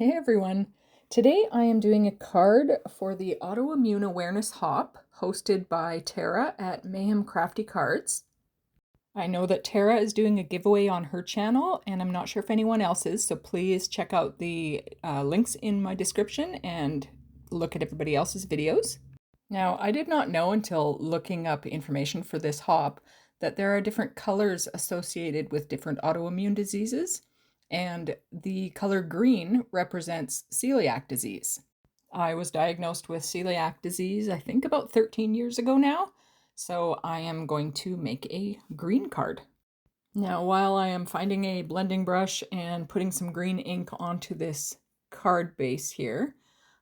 Hey everyone! Today I am doing a card for the Autoimmune Awareness Hop hosted by Tara at Mayhem Crafty Cards. I know that Tara is doing a giveaway on her channel and I'm not sure if anyone else is, so please check out the links in my description and look at everybody else's videos. Now, I did not know until looking up information for this hop that there are different colors associated with different autoimmune diseases, and the color green represents celiac disease. I was diagnosed with celiac disease, I think about 13 years ago now, so I am going to make a green card. Now, while I am finding a blending brush and putting some green ink onto this card base here,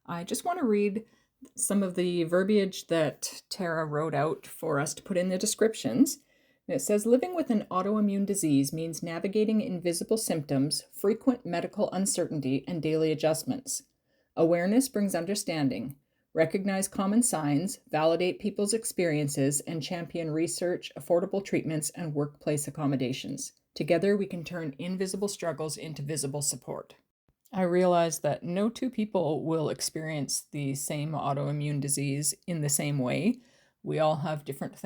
I just want to read some of the verbiage that Tara wrote out for us to put in the descriptions. And it says, living with an autoimmune disease means navigating invisible symptoms, frequent medical uncertainty, and daily adjustments. Awareness brings understanding. Recognize common signs, validate people's experiences, and champion research, affordable treatments, and workplace accommodations. Together, we can turn invisible struggles into visible support. I realize that no two people will experience the same autoimmune disease in the same way. We all have different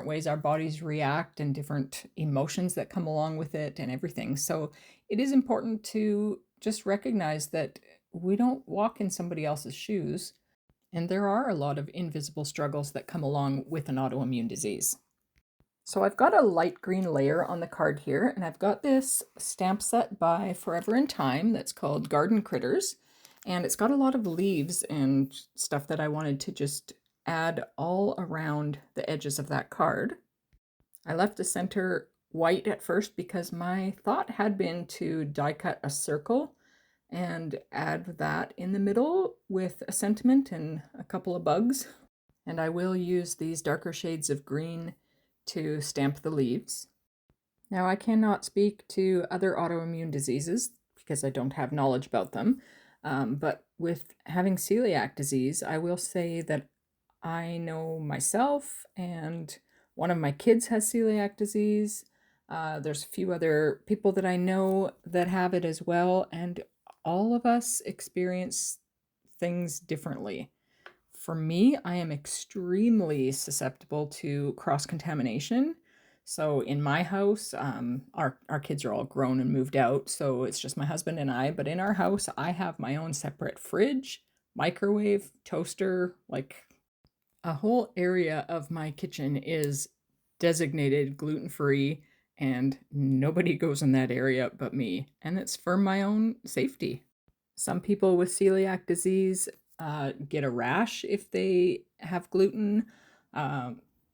ways our bodies react and different emotions that come along with it and everything. So it is important to just recognize that we don't walk in somebody else's shoes, and there are a lot of invisible struggles that come along with an autoimmune disease. So I've got a light green layer on the card here, and I've got this stamp set by Forever in Time that's called Garden Critters, and it's got a lot of leaves and stuff that I wanted to just add all around the edges of that card. I left the center white at first because my thought had been to die cut a circle and add that in the middle with a sentiment and a couple of bugs. And I will use these darker shades of green to stamp the leaves. Now, I cannot speak to other autoimmune diseases because I don't have knowledge about them, but with having celiac disease, I will say that I know myself and one of my kids has celiac disease. There's a few other people that I know that have it as well, and all of us experience things differently. For me, I am extremely susceptible to cross-contamination. So in my house, our kids are all grown and moved out, so it's just my husband and I. But in our house, I have my own separate fridge, microwave, toaster, like a whole area of my kitchen is designated gluten-free, and nobody goes in that area but me. And it's for my own safety. Some people with celiac disease get a rash if they have gluten.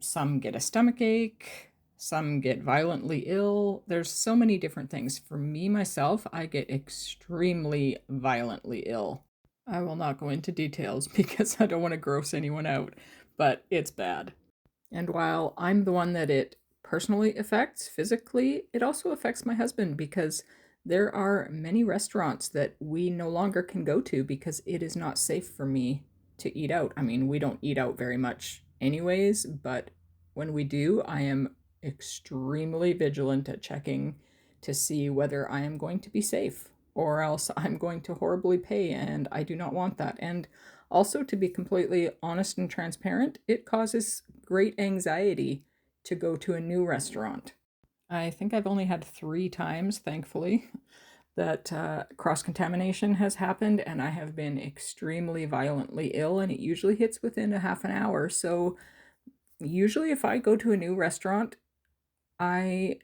Some get a stomach ache. Some get violently ill. There's so many different things. For me, myself, I get extremely violently ill. I will not go into details because I don't want to gross anyone out, but it's bad. And while I'm the one that it personally affects physically, it also affects my husband because there are many restaurants that we no longer can go to because it is not safe for me to eat out. I mean, we don't eat out very much anyways, but when we do, I am extremely vigilant at checking to see whether I am going to be safe or else I'm going to horribly pay, and I do not want that. And also, to be completely honest and transparent, it causes great anxiety to go to a new restaurant. I think I've only had 3 times, thankfully, that cross-contamination has happened, and I have been extremely violently ill, and it usually hits within a half an hour. So usually if I go to a new restaurant, I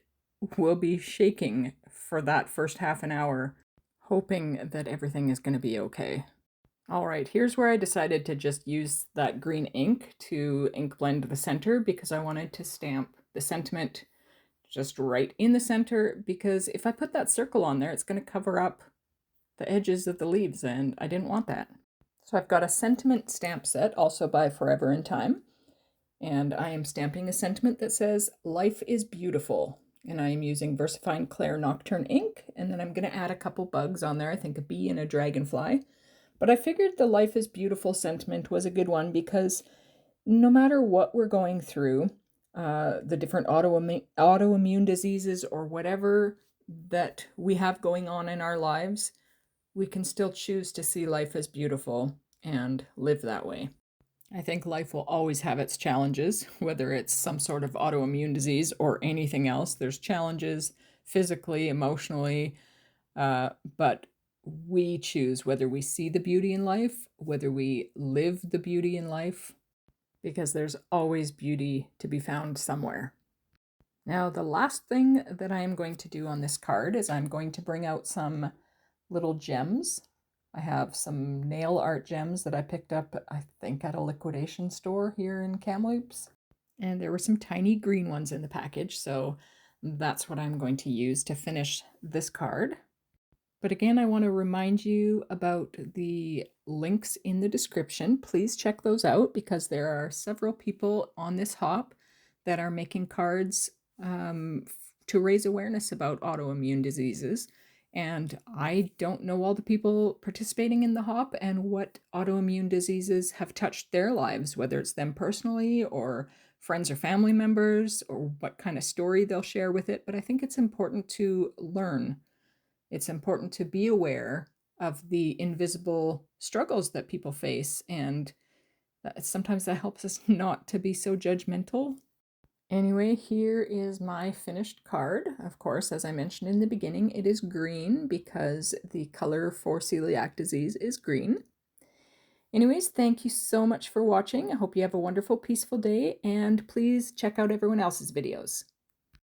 will be shaking for that first half an hour, hoping that everything is going to be okay. All right, here's where I decided to just use that green ink to ink blend the center because I wanted to stamp the sentiment just right in the center, because if I put that circle on there, it's going to cover up the edges of the leaves, and I didn't want that. So I've got a sentiment stamp set, also by Forever in Time, and I am stamping a sentiment that says, "Life is beautiful," and I am using VersaFine Clair Nocturne ink, and then I'm going to add a couple bugs on there, I think a bee and a dragonfly. But I figured the "Life is beautiful" sentiment was a good one because no matter what we're going through, the different autoimmune diseases or whatever that we have going on in our lives, we can still choose to see life as beautiful and live that way. I think life will always have its challenges, whether it's some sort of autoimmune disease or anything else. There's challenges physically, emotionally, but we choose whether we see the beauty in life, whether we live the beauty in life, because there's always beauty to be found somewhere. Now, the last thing that I am going to do on this card is I'm going to bring out some little gems. I have some nail art gems that I picked up, I think, at a liquidation store here in Kamloops. And there were some tiny green ones in the package, so that's what I'm going to use to finish this card. But again, I want to remind you about the links in the description. Please check those out because there are several people on this hop that are making cards to raise awareness about autoimmune diseases. And I don't know all the people participating in the hop and what autoimmune diseases have touched their lives, whether it's them personally or friends or family members, or what kind of story they'll share with it. But I think it's important to learn. It's important to be aware of the invisible struggles that people face, and sometimes that helps us not to be so judgmental. Anyway, here is my finished card. Of course, as I mentioned in the beginning, it is green because the color for celiac disease is green. Anyways, thank you so much for watching. I hope you have a wonderful, peaceful day, and please check out everyone else's videos.